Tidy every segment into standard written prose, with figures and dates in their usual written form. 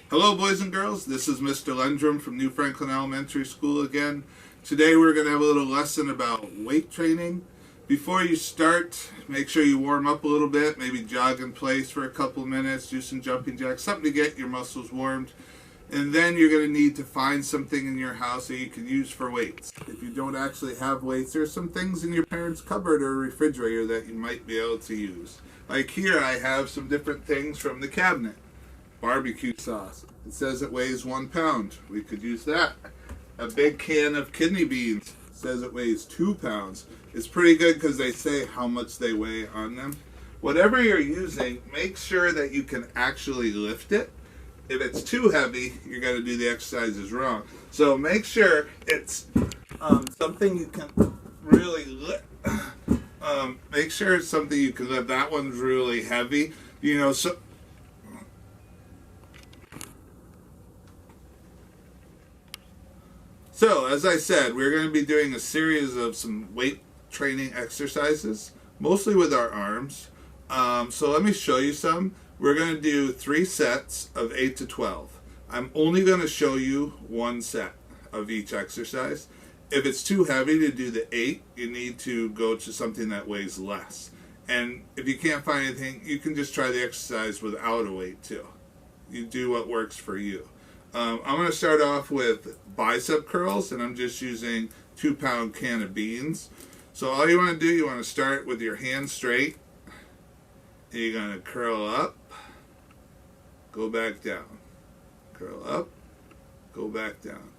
Hello boys and girls, this is Mr. Lendrum from New Franklin Elementary School again. Today we're going to have a little lesson about weight training. Before you start, make sure you warm up a little bit, maybe jog in place for a couple of minutes, do some jumping jacks, something to get your muscles warmed. And then you're going to need to find something in your house that you can use for weights. If you don't actually have weights, there's some things in your parents' cupboard or refrigerator that you might be able to use. Like here I have some different things from the cabinet. Barbecue sauce. It says it weighs 1 pound. We could use that. A big can of kidney beans. It says it weighs 2 pounds. It's pretty good because they say how much they weigh on them. Whatever you're using, make sure that you can actually lift it. If it's too heavy, you're going to do the exercises wrong. So make sure it's something you can really lift. Make sure it's something you can lift. That one's really heavy. So, as I said, we're going to be doing a series of some weight training exercises, mostly with our arms. So let me show you some. We're going to do 3 sets of 8 to 12. I'm only going to show you 1 set of each exercise. If it's too heavy to do the 8, you need to go to something that weighs less. And if you can't find anything, you can just try the exercise without a weight too. You do what works for you. I'm going to start off with bicep curls, and I'm just using 2-pound can of beans. So all you want to do, you want to start with your hands straight. And you're going to curl up, go back down. Curl up, go back down.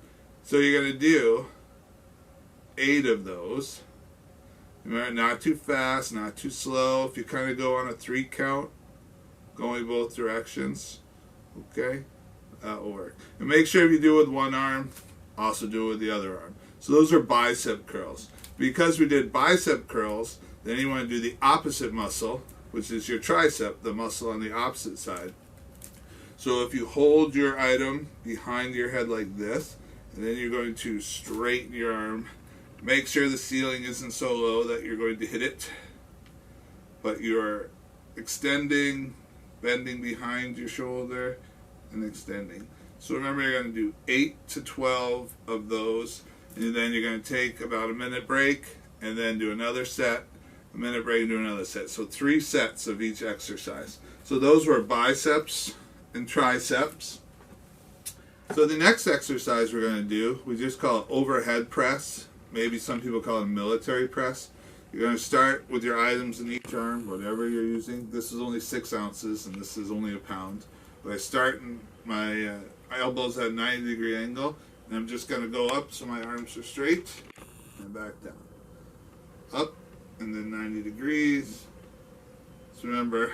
So you're going to do 8 of those. Remember, not too fast, not too slow. If you kind of go on a 3 count, going both directions, okay? That will work. And make sure if you do it with one arm, also do it with the other arm. So those are bicep curls. Because we did bicep curls, then you want to do the opposite muscle, which is your tricep, the muscle on the opposite side. So if you hold your item behind your head like this, and then you're going to straighten your arm, make sure the ceiling isn't so low that you're going to hit it, but you're extending, bending behind your shoulder, and extending. So remember, you're going to do 8 to 12 of those, and then you're going to take about a minute break and then do another set, a minute break and do another set. So 3 sets of each exercise. So those were biceps and triceps. So the next exercise we're going to do, we just call it overhead press. Maybe some people call it military press. You're going to start with your items in each arm, whatever you're using. This is only 6 ounces and this is only a pound. But I start in my elbows at a 90-degree angle, and I'm just going to go up so my arms are straight, and back down. Up, and then 90 degrees. So remember,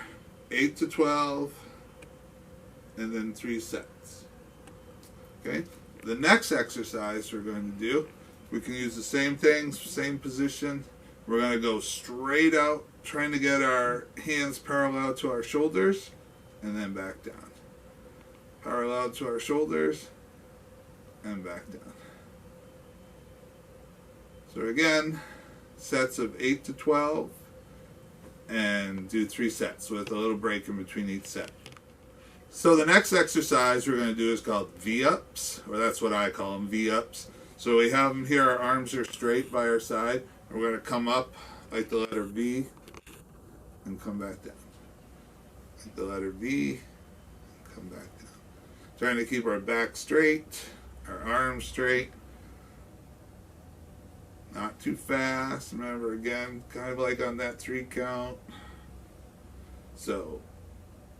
8 to 12, and then 3 sets. Okay? The next exercise we're going to do, we can use the same things, same position. We're going to go straight out, trying to get our hands parallel to our shoulders, and then back down. Parallel to our shoulders, and back down. So again, sets of 8 to 12, and do 3 sets with a little break in between each set. So the next exercise we're going to do is called V-ups, or that's what I call them, V-ups. So we have them here, our arms are straight by our side, and we're going to come up like the letter V, and come back down. Like the letter V, and come back down. Trying to keep our back straight, our arms straight, not too fast. Remember, again, kind of like on that 3 count. So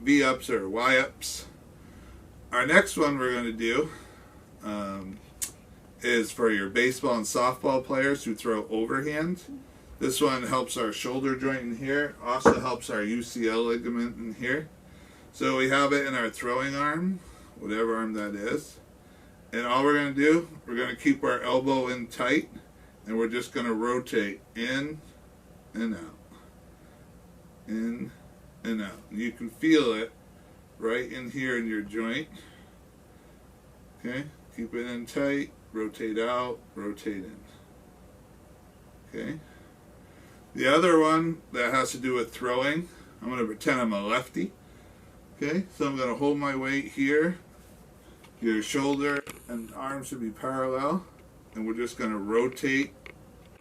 V-ups or Y-ups. Our next one we're going to do is for your baseball and softball players who throw overhand. This one helps our shoulder joint in here, also helps our UCL ligament in here. So we have it in our throwing arm, whatever arm that is. And all we're going to do, we're going to keep our elbow in tight, and we're just going to rotate in and out. In and out. You can feel it right in here in your joint. Okay? Keep it in tight, rotate out, rotate in. Okay? The other one that has to do with throwing, I'm going to pretend I'm a lefty. Okay, so I'm going to hold my weight here, Your shoulder and arm should be parallel. And we're just going to rotate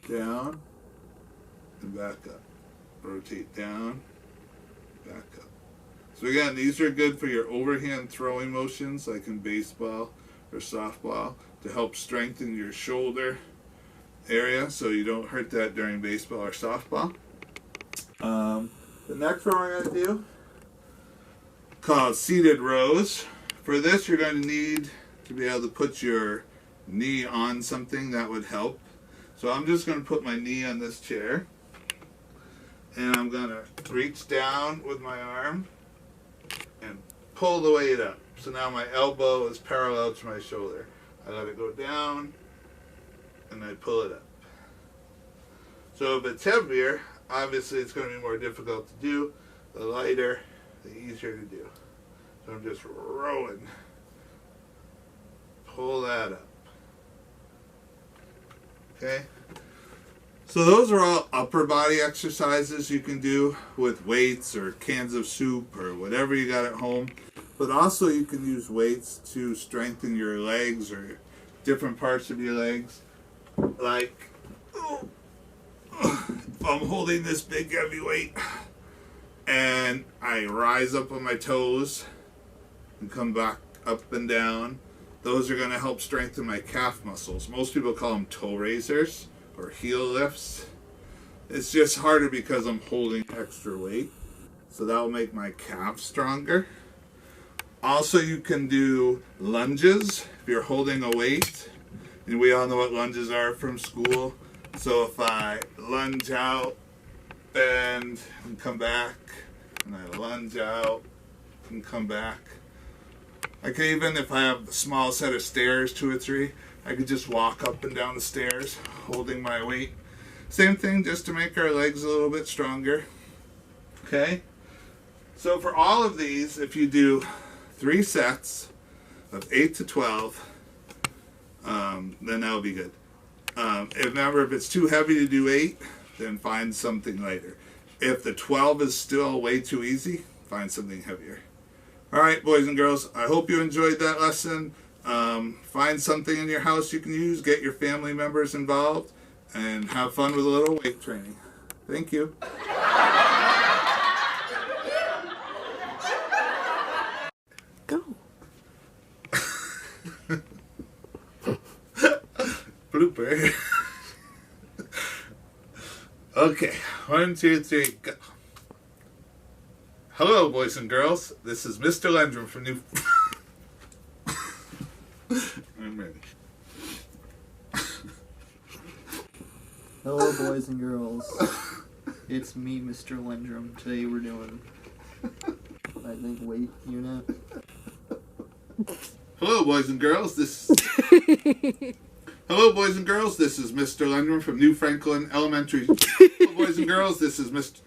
down and back up. Rotate down, back up. So again, these are good for your overhand throwing motions like in baseball or softball to help strengthen your shoulder area so you don't hurt that during baseball or softball. The next one we're going to do called seated rows. For this, you're going to need to be able to put your knee on something that would help. So I'm just going to put my knee on this chair and I'm going to reach down with my arm and pull the weight up. So now my elbow is parallel to my shoulder. I let it go down and I pull it up. So if it's heavier, obviously it's going to be more difficult to do. The lighter, the easier to do. So I'm just rowing. Pull that up. Okay? So those are all upper body exercises you can do with weights or cans of soup or whatever you got at home. But also you can use weights to strengthen your legs or different parts of your legs. Like, if I'm holding this big heavy weight and I rise up on my toes and come back up and down, those are going to help strengthen my calf muscles. Most people call them toe raisers or heel lifts. It's just harder because I'm holding extra weight. So that will make my calf stronger. Also, you can do lunges if you're holding a weight. And we all know what lunges are from school. So if I lunge out, bend, and come back, and I lunge out and come back. I can even, if I have a small set of stairs, 2 or 3, I could just walk up and down the stairs holding my weight. Same thing, just to make our legs a little bit stronger. Okay? So for all of these, if you do 3 sets of 8 to 12, then that'll be good. Remember, if it's too heavy to do 8, then find something lighter. If the 12 is still way too easy, find something heavier. Alright, boys and girls, I hope you enjoyed that lesson. Find something in your house you can use, get your family members involved, and have fun with a little weight training. Thank you. Go. Blooper. Okay, 1, 2, 3, go. Hello, boys and girls. This is Mr. Lendrum from New... I'm ready. Hello, boys and girls. It's me, Mr. Lendrum. Today we're doing, I think, weight unit. Hello, boys and girls. Hello, boys and girls. This is Mr. Lendrum from New Franklin Elementary. Hello, boys and girls. This is Mr.